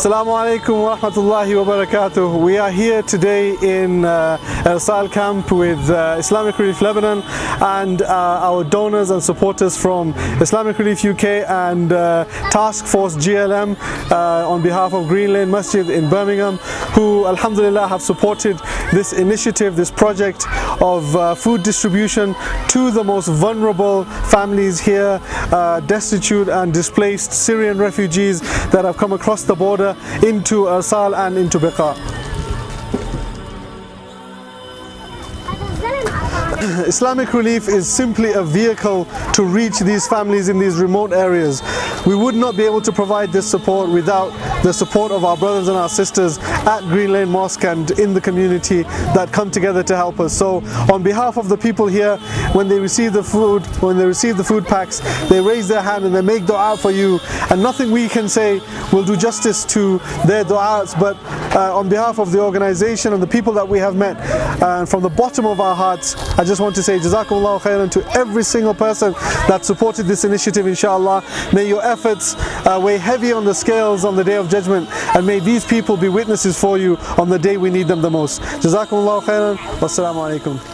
Assalamu alaikum wa rahmatullahi wa barakatuh. We are here today in El Sal camp with Islamic Relief Lebanon and our donors and supporters from Islamic Relief UK and Task Force GLM on behalf of Green Lane Masjid in Birmingham, who alhamdulillah have supported this initiative, this project of food distribution to the most vulnerable families here, destitute and displaced Syrian refugees that have come across the border into El Sal and into Beqa. Islamic Relief is simply a vehicle to reach these families in these remote areas. We would not be able to provide this support without the support of our brothers and our sisters at Green Lane Mosque and in the community that come together to help us. So on behalf of the people here, when they receive the food packs, they raise their hand and they make dua for you, and nothing we can say will do justice to their du'as, but on behalf of the organization and the people that we have met, from the bottom of our hearts, I just want to say Jazakumullahu khairan to every single person that supported this initiative, inshallah. May your efforts weigh heavy on the scales on the Day of Judgment, and may these people be witnesses for you on the day we need them the most. Jazakumullahu khairan. Wassalamu alaikum.